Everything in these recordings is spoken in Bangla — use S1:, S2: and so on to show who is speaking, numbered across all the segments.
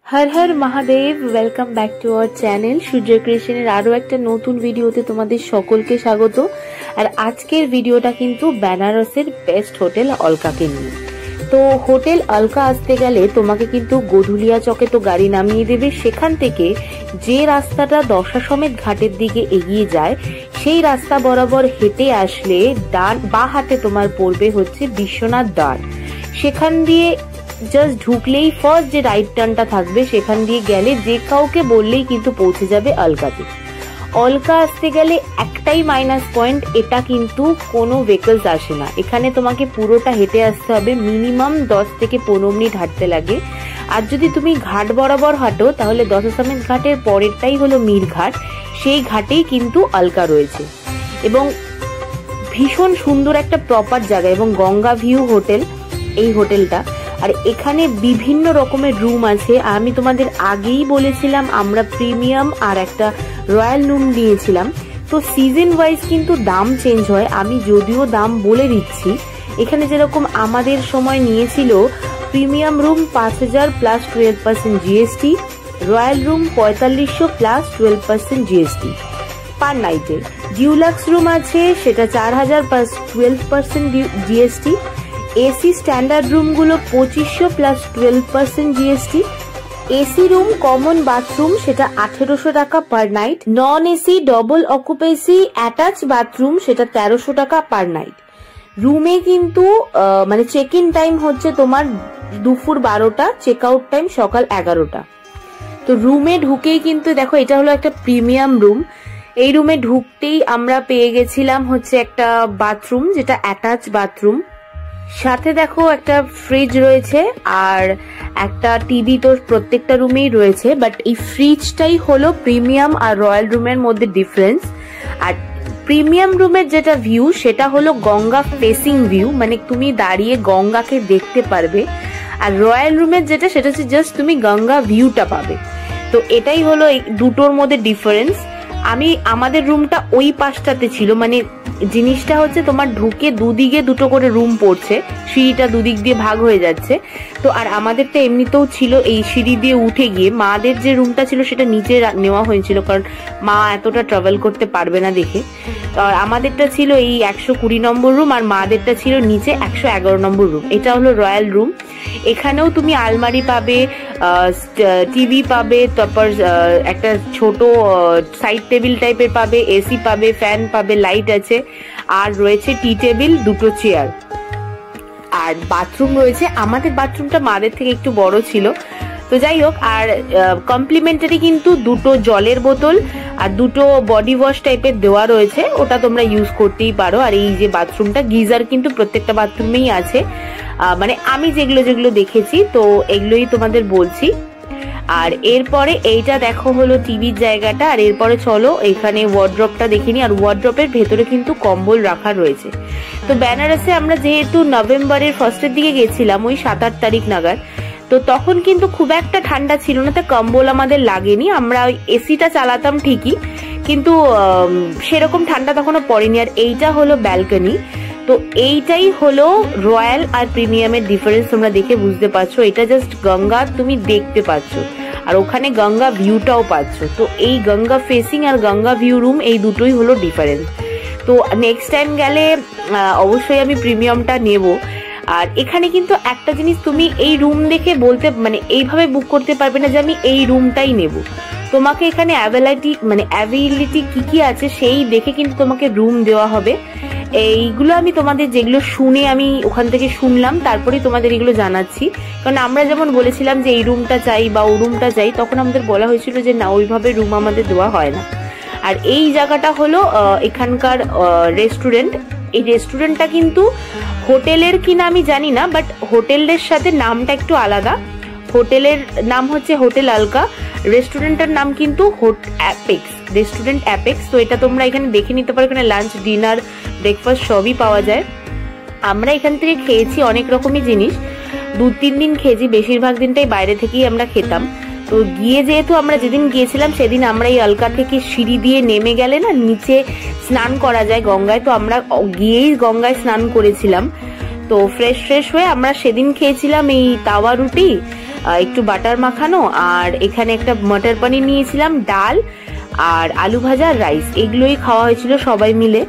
S1: Her Har Mahadev welcome back to our channel Surya क्रिएशনের আরো একটা নতুন ভিডিওতে তোমাদের সকলকে স্বাগত। আর আজকের ভিডিওটা কিন্তু বেনারসের বেস্ট হোটেল অলকাকে নিয়ে। তো হোটেল অলকা আসতে গেলে তোমাকে কিন্তু গোধুলিয়া চকে তো গাড়ি নামিয়ে দেবে, সেখান থেকে যে রাস্তাটা দশাসমেত ঘাটের দিকে এগিয়ে যায় সেই রাস্তা বরাবর হেঁটে আসলে ডান বা হাতে তোমার পড়বে হচ্ছে বিশ্বনাথ দ্বার। সেখান দিয়ে জাস্ট ঢুকলেই ফার্স্ট যে রাইট টার্নটা থাকবে সেখান দিয়ে গেলে যে কাউকে বললেই কিন্তু পৌঁছে যাবে অলকাতে। অলকা আসতে গেলে একটাই মাইনাস পয়েন্ট, এটা কিন্তু কোনো ভেহিকলস আসে না। এখানে তোমাকে পুরোটা হেঁটে আসতে হবে, মিনিমাম 10 থেকে 15 মিনিট হাঁটতে লাগে। আর যদি তুমি ঘাট বরাবর হাঁটো তাহলে দশাসমেত ঘাটের পরেরটাই হলো মীর ঘাট, সেই ঘাটেই কিন্তু অলকা রয়েছে এবং ভীষণ সুন্দর একটা প্রপার জায়গা এবং গঙ্গা ভিউ হোটেল এই হোটেলটা। আর এখানে বিভিন্ন রকমের রুম আছে। আমি তোমাদের আগেই বলেছিলাম আমরা প্রিমিয়াম আর একটা রয়্যাল রুম নিয়েছিলাম। তো সিজন ওয়াইজ কিন্তু দাম চেঞ্জ হয়, আমি যদিও দাম বলে দিচ্ছি। এখানে যেরকম আমাদের সময় নিয়েছিল premium room 5000 plus 12% GST, royal room 4500 plus 12% GST per নাইটে। ডিউলাক্স রুম আছে সেটা 4000 প্লাস 12% জিএসটি। এসি স্ট্যান্ডার্ড রুমগুলো 2500 plus 12% GST. AC room common bathroom সেটা 1800 টাকা per night. Non AC double occupancy attach bathroom সেটা 1300 টাকা পার নাইট। রুমে কিন্তু মানে চেক ইন টাইম হচ্ছে তোমার দুপুর 12টা, চেক আউট টাইম সকাল 11টা। তো রুমে ঢুকেই কিন্তু দেখো এটা হলো একটা প্রিমিয়াম রুম। এই রুমে ঢুকতেই আমরা পেয়ে গেছিলাম হচ্ছে একটা বাথরুম যেটা অ্যাটাচ বাথরুম, সাথে দেখো একটা ফ্রিজ রয়েছে আর একটা টিভি তো প্রত্যেকটা রুমেই রয়েছে। বাট এই ফ্রিজটাই হলো প্রিমিয়াম আর রয়্যাল রুমের মধ্যে ডিফারেন্স। আর প্রিমিয়াম রুমের যেটা ভিউ সেটা হলো গঙ্গা ফেসিং ভিউ, মানে তুমি দাঁড়িয়ে গঙ্গাকে দেখতে পারবে। আর রয়্যাল রুমের যেটা সেটা হচ্ছে জাস্ট তুমি গঙ্গা ভিউটা পাবে। তো এটাই হলো এই দুটোর মধ্যে ডিফারেন্স। আমাদের রুমটা ওই পাশটাতে ছিল, মানে জিনিসটা হচ্ছে তোমার ঢুকে দুদিকে দুটো করে রুম পড়ছে, সিঁড়িটা দুদিক দিয়ে ভাগ হয়ে যাচ্ছে। তো আর আমাদেরটা এমনিতেও ছিল এই সিঁড়ি দিয়ে উঠে গিয়ে, মাদের যে রুমটা ছিল সেটা নিচে নেওয়া হয়েছিল কারণ মা এতটা ট্রাভেল করতে পারবে না দেখে। আর আমাদেরটা ছিল এই 120 নম্বর রুম আর মাদেরটা ছিল নিচে 111 নম্বর রুম। এটা হলো রয়্যাল রুম। এখানেও তুমি আলমারি পাবে, টিভি পাবে, তারপর একটা ছোট সাইড টেবিল টাইপের পাবে, এসি পাবে, ফ্যান পাবে, লাইট আছে, আর রয়েছে টি টেবিল, দুটো চেয়ার। আর বাথরুম রয়েছে, আমাদের বাথরুমটা মাদের থেকে একটু বড় ছিল। তো যাই হোক, আর কমপ্লিমেন্টারি কিন্তু দুটো জলের বোতল আর দুটো বডি ওয়াশ টাইপের দেওয়া রয়েছে, ওটা তোমরা ইউজ করতেই পারো। আর এই যে বাথরুমটা, গিজার কিন্তু প্রত্যেকটা বাথরুমেই আছে, মানে আমি যেগুলো দেখেছি তো এগুলোই তোমাদের বলছি। আর এরপরে এইটা দেখো হলো টিভির জায়গাটা। আর এরপরে চলো এখানে ওয়ার্ড্রপটা দেখিনি। আর ওয়ার্ড্রপের ভেতরে কিন্তু কম্বল রাখা রয়েছে। তো বেনারসে আমরা যেহেতু নভেম্বরের ফার্স্টের দিকে গেছিলাম ওই 7-8 তারিখ নাগাদ, তো তখন কিন্তু খুব একটা ঠান্ডা ছিল না, তো কম্বল আমাদের লাগেনি। আমরা ওই এসিটা চালাতাম ঠিকই কিন্তু সেরকম ঠান্ডা তখনও পড়েনি। আর এইটা হলো ব্যালকনি। তো এইটাই হলো রয়্যাল আর প্রিমিয়ামের ডিফারেন্স, তোমরা দেখে বুঝতে পারছো। এটা জাস্ট গঙ্গা তুমি দেখতে পাচ্ছ আর ওখানে গঙ্গা ভিউটাও পাচ্ছ। তো এই গঙ্গা ফেসিং আর গঙ্গা ভিউ রুম এই দুটোই হলো ডিফারেন্স। তো নেক্সট টাইম গেলে অবশ্যই আমি প্রিমিয়ামটা নেব। আর এখানে কিন্তু একটা জিনিস তুমি এই রুম দেখে বলতে মানে এইভাবে বুক করতে পারবে না যে আমি এই রুমটাই নেব। তোমাকে এখানে অ্যাভেইলিটি কি আছে সেই দেখে কিন্তু তোমাকে রুম দেওয়া হবে। এইগুলো আমি তোমাদের যেগুলো শুনে আমি ওখান থেকে শুনলাম তারপরেই তোমাদের এগুলো জানাচ্ছি। কারণ আমরা যেমন বলেছিলাম যে এই রুমটা চাই বা ও রুমটা চাই, তখন আমাদের বলা হয়েছিল যে না, ওইভাবে রুম আমাদের দেওয়া হয় না। আর এই জায়গাটা হলো এখানকার রেস্টুরেন্ট। এই রেস্টুরেন্টটা কিন্তু হোটেলের কিনা আমি জানি না, বাট হোটেলের সাথে নামটা একটু আলাদা। হোটেলের নাম হচ্ছে হোটেল অলকা, রেস্টুরেন্টের নাম কিন্তু অ্যাপেক্স, রেস্টুরেন্ট অ্যাপেক্স। তো এটা তোমরা এখানে দেখে নিতে পারো, এখানে লাঞ্চ, ডিনার, ব্রেকফাস্ট সবই পাওয়া যায়। আমরা এখান থেকে খেয়েছি অনেক রকমই জিনিস, 2-3 দিন খেয়েছি, বেশিরভাগ দিনটাই বাইরে থেকেই আমরা খেতাম। তো গিয়ে যেহেতু আমরা যেদিন গিয়েছিলাম সেদিন আমরা এই অলকা থেকে সিঁড়ি দিয়ে নেমে গেলে না নিচে স্নান করা যায় গঙ্গায়, তো আমরা গিয়েই গঙ্গায় স্নান করেছিলাম। তো ফ্রেশ হয়ে আমরা সেদিন খেয়েছিলাম এই তাওয়া রুটি একটু বাটার মাখানো, আর এখানে একটা মটর পনির নিয়েছিলাম, ডাল আর আলু ভাজা, রাইস, এগুলোই খাওয়া হয়েছিল সবাই মিলে।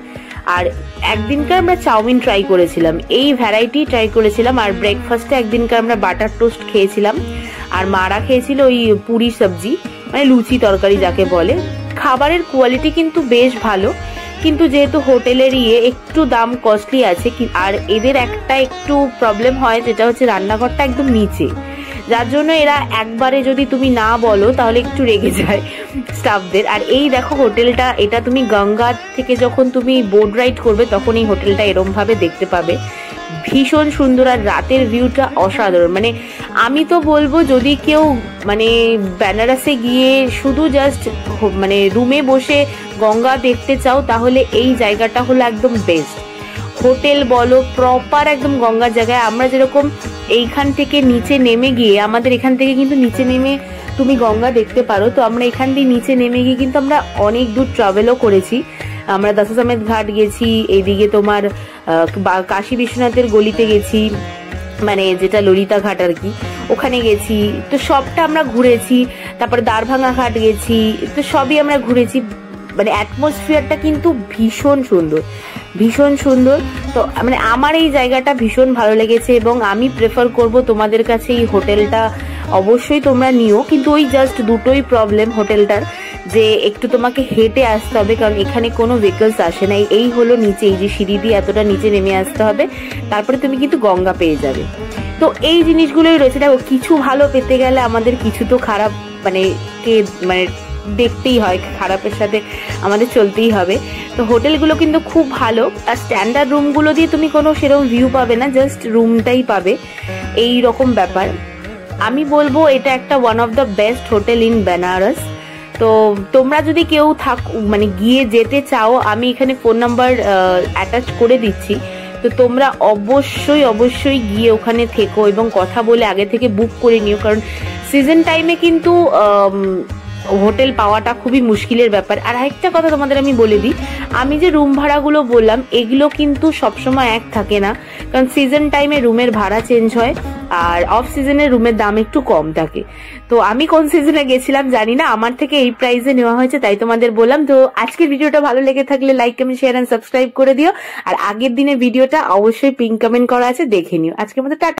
S1: আর একদিনকার আমরা চাউমিন ট্রাই করেছিলাম, এই ভ্যারাইটি ট্রাই করেছিলাম। আর ব্রেকফাস্টে একদিনকার আমরা বাটার টোস্ট খেয়েছিলাম, আর মারা খেয়েছিল ওই পুরি সবজি, মানে লুচি তরকারি যাকে বলে। খাবারের কোয়ালিটি কিন্তু বেশ ভালো, কিন্তু যেহেতু হোটেলের একটু দাম কস্টলি আছে। আর এদের একটা একটু প্রবলেম হয়, যেটা হচ্ছে রান্নাঘরটা একদম নিচে, যার জন্য এরা একবারে যদি তুমি না বলো তাহলে একটু রেগে যায় স্টাফদের। আর এই দেখো হোটেলটা, এটা তুমি গঙ্গা থেকে যখন তুমি বোট রাইড করবে তখন এই হোটেলটা এরম ভাবে দেখতে পাবে, ভীষণ সুন্দর। আর রাতের ভিউটা অসাধারণ। মানে আমি তো বলবো যদি কেউ মানে বেনারসে গিয়ে শুধু জাস্ট মানে রুমে বসে গঙ্গা দেখতে চাও, তাহলে এই জায়গাটা হলো একদম বেস্ট। হোটেল বলো, প্রপার একদম গঙ্গার জায়গায়। আমরা যেরকম এইখান থেকে নিচে নেমে গিয়ে, আমাদের এখান থেকে কিন্তু নিচে নেমে তুমি গঙ্গা দেখতে পারো, তো আমরা এখান দিয়ে নিচে নেমে গিয়ে কিন্তু আমরা অনেক দূর ট্রাভেলও করেছি। আমরা দশাসমেত ঘাট গেছি, এইদিকে তোমার কাশী বিশ্বনাথের গলিতে গেছি, মানে যেটা ললিতা ঘাট আর কি, ওখানে গেছি। তো সবটা আমরা ঘুরেছি। তারপরে দ্বারভাঙা ঘাট গেছি, তো সবই আমরা ঘুরেছি। মানে অ্যাটমসফিয়ারটা কিন্তু ভীষণ সুন্দর, ভীষণ সুন্দর। তো মানে আমার এই জায়গাটা ভীষণ ভালো লেগেছে, এবং আমি প্রেফার করব তোমাদের কাছে এই হোটেলটা অবশ্যই তোমরা নিও। কিন্তু ওই জাস্ট দুটোই প্রবলেম হোটেলটার, যে একটু তোমাকে হেঁটে আসতে হবে, কারণ এখানে কোনো ভেহিকলস আসে না। এই হলো নিচে, এই যে সিঁড়ি দিয়ে এতটা নিচে নেমে আসতে হবে, তারপরে তুমি কিন্তু গঙ্গা পেয়ে যাবে। তো এই জিনিসগুলোই রয়েছে। দেখো, কিছু ভালো পেতে গেলে আমাদের কিছু তো খারাপ মানে দেখতেই হয়, খারাপের সাথে আমাদের চলতেই হবে। তো হোটেলগুলো কিন্তু খুব ভালো। আর স্ট্যান্ডার্ড রুমগুলো দিয়ে তুমি কোনো সেরকম ভিউ পাবে না, জাস্ট রুমটাই পাবে, এই রকম ব্যাপার। আমি বলবো এটা একটা one of the best hotel in Banaras. তো তোমরা যদি কেউ মানে গিয়ে যেতে চাও, আমি এখানে ফোন নাম্বার অ্যাটাচ করে দিচ্ছি। তো তোমরা অবশ্যই অবশ্যই গিয়ে ওখানে থেকো এবং কথা বলে আগে থেকে বুক করে নিও, কারণ সিজন টাইমে কিন্তু হোটেল পাওয়াটা খুবই মুশকিলের ব্যাপার। আর আরেকটা কথা তোমাদের আমি বলে দিই, আমি যে রুম ভাড়াগুলো বললাম এগুলো কিন্তু সবসময় এক থাকে না, কারণ সিজন টাইমে রুমের ভাড়া চেঞ্জ হয়, আর অফ সিজনে রুমের দাম একটু কম থাকে। তো আমি কোন সিজনে গেছিলাম জানি না, আমার থেকে এই প্রাইসে নেওয়া হয়েছে, তাই তোমাদের বললাম। তো আজকের ভিডিওটা ভালো লেগে থাকলে like, comment, share and subscribe করে দিও। আর আগের দিনের ভিডিওটা অবশ্যই পিন কমেন্ট করা আছে, দেখে নিও। আজকের মতো টাটা।